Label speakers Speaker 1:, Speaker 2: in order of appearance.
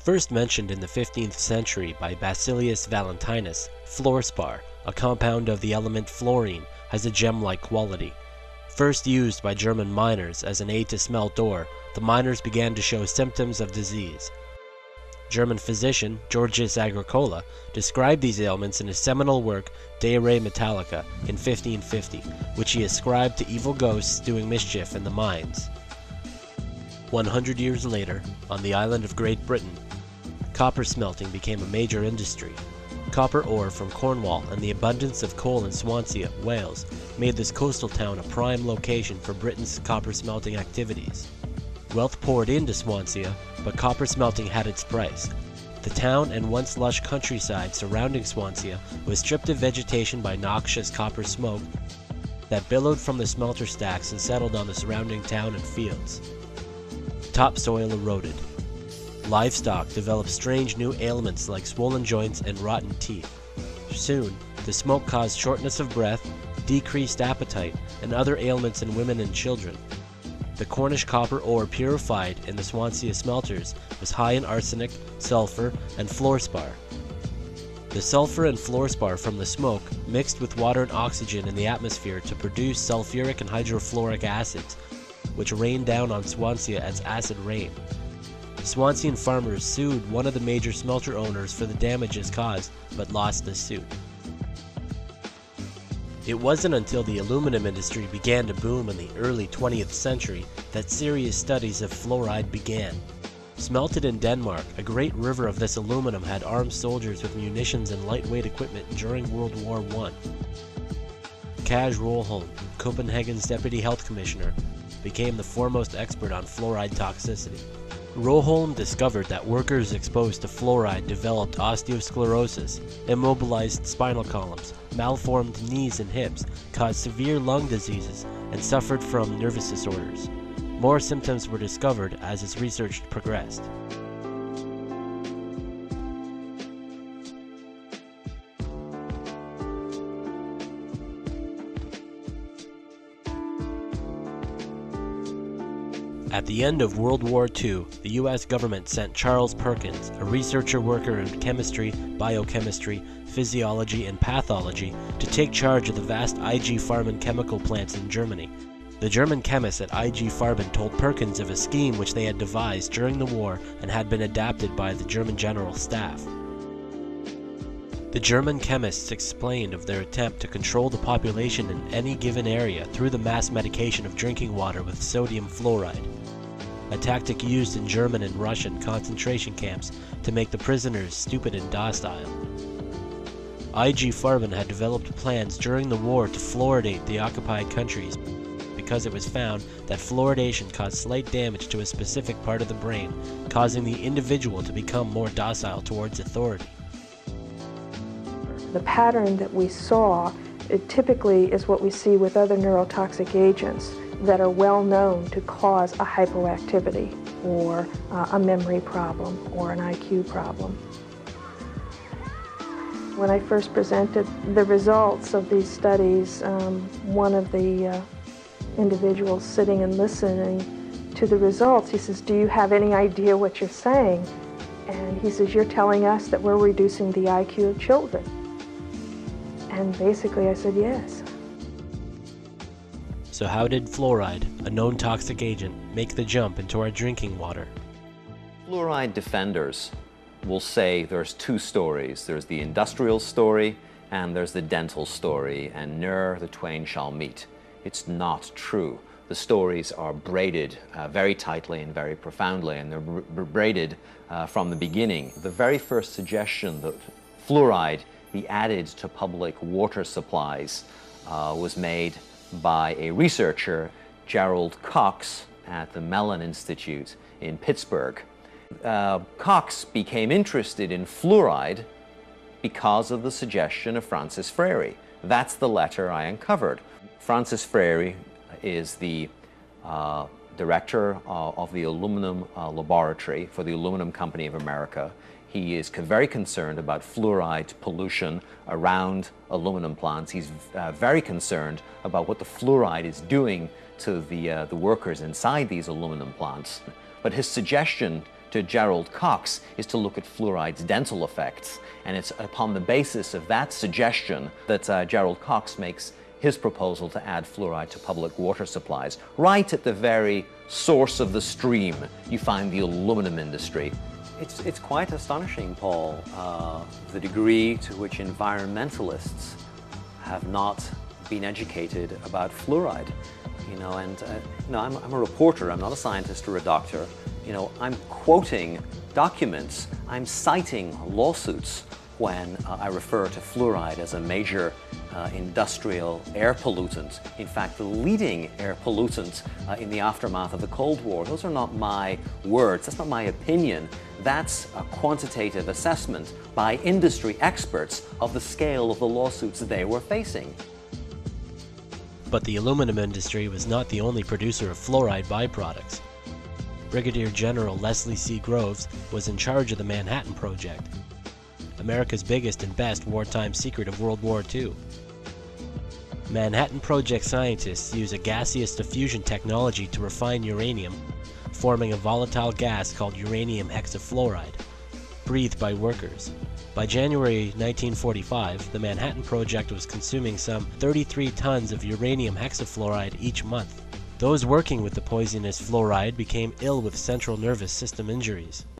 Speaker 1: First mentioned in the 15th century by Basilius Valentinus, fluorspar, a compound of the element fluorine, has a gem-like quality. First used by German miners as an aid to smelt ore, the miners began to show symptoms of disease. German physician Georgius Agricola described these ailments in his seminal work De Re Metallica in 1550, which he ascribed to evil ghosts doing mischief in the mines. 100 years later, on the island of Great Britain, copper smelting became a major industry. Copper ore from Cornwall and the abundance of coal in Swansea, Wales, made this coastal town a prime location for Britain's copper smelting activities. Wealth poured into Swansea, but copper smelting had its price. The town and once lush countryside surrounding Swansea was stripped of vegetation by noxious copper smoke that billowed from the smelter stacks and settled on the surrounding town and fields. Topsoil eroded. Livestock developed strange new ailments like swollen joints and rotten teeth. Soon, the smoke caused shortness of breath, decreased appetite, and other ailments in women and children. The Cornish copper ore purified in the Swansea smelters was high in arsenic, sulfur, and fluorspar. The sulfur and fluorspar from the smoke mixed with water and oxygen in the atmosphere to produce sulfuric and hydrofluoric acids, which rained down on Swansea as acid rain. Swansean farmers sued one of the major smelter owners for the damages caused, but lost the suit. It wasn't until the aluminum industry began to boom in the early 20th century that serious studies of fluoride began. Smelted in Denmark, a great river of this aluminum had armed soldiers with munitions and lightweight equipment during World War I. Kaj Rolholm, Copenhagen's deputy health commissioner, became the foremost expert on fluoride toxicity. Rolholm discovered that workers exposed to fluoride developed osteosclerosis, immobilized spinal columns, malformed knees and hips, caused severe lung diseases, and suffered from nervous disorders. More symptoms were discovered as his research progressed. At the end of World War II, the U.S. government sent Charles Perkins, a researcher worker in chemistry, biochemistry, physiology, and pathology, to take charge of the vast IG Farben chemical plants in Germany. The German chemists at IG Farben told Perkins of a scheme which they had devised during the war and had been adapted by the German General Staff. The German chemists explained of their attempt to control the population in any given area through the mass medication of drinking water with sodium fluoride, a tactic used in German and Russian concentration camps to make the prisoners stupid and docile. IG Farben had developed plans during the war to fluoridate the occupied countries because it was found that fluoridation caused slight damage to a specific part of the brain, causing the individual to become more docile towards authority.
Speaker 2: The pattern that we saw, it typically is what we see with other neurotoxic agents that are well known to cause a hypoactivity or a memory problem or an IQ problem. When I first presented the results of these studies, one of the individuals sitting and listening to the results, he says, "Do you have any idea what you're saying?" And he says, "You're telling us that we're reducing the IQ of children." And basically I said, yes.
Speaker 1: So how did fluoride, a known toxic agent, make the jump into our drinking water?
Speaker 3: Fluoride defenders will say there's two stories. There's the industrial story and there's the dental story, and ne'er the twain shall meet. It's not true. The stories are braided very tightly and very profoundly, and they're braided from the beginning. The very first suggestion that fluoride be added to public water supplies was made by a researcher, Gerald Cox, at the Mellon Institute in Pittsburgh. Cox became interested in fluoride because of the suggestion of Francis Frary. That's the letter I uncovered. Francis Frary is the director of the aluminum laboratory for the Aluminum Company of America. He is very concerned about fluoride pollution around aluminum plants. He's very concerned about what the fluoride is doing to the workers inside these aluminum plants. But his suggestion to Gerald Cox is to look at fluoride's dental effects. And it's upon the basis of that suggestion that Gerald Cox makes his proposal to add fluoride to public water supplies. Right at the very source of the stream, you find the aluminum industry.
Speaker 4: It's quite astonishing, Paul, the degree to which environmentalists have not been educated about fluoride. I'm a reporter, I'm not a scientist or a doctor. I'm quoting documents, I'm citing lawsuits when I refer to fluoride as a major industrial air pollutant. In fact, the leading air pollutant in the aftermath of the Cold War. Those are not my words, that's not my opinion. That's a quantitative assessment by industry experts of the scale of the lawsuits they were facing.
Speaker 1: But the aluminum industry was not the only producer of fluoride byproducts. Brigadier General Leslie C. Groves was in charge of the Manhattan Project, America's biggest and best wartime secret of World War II. Manhattan Project scientists use a gaseous diffusion technology to refine uranium, forming a volatile gas called uranium hexafluoride, breathed by workers. By January 1945, the Manhattan Project was consuming some 33 tons of uranium hexafluoride each month. Those working with the poisonous fluoride became ill with central nervous system injuries.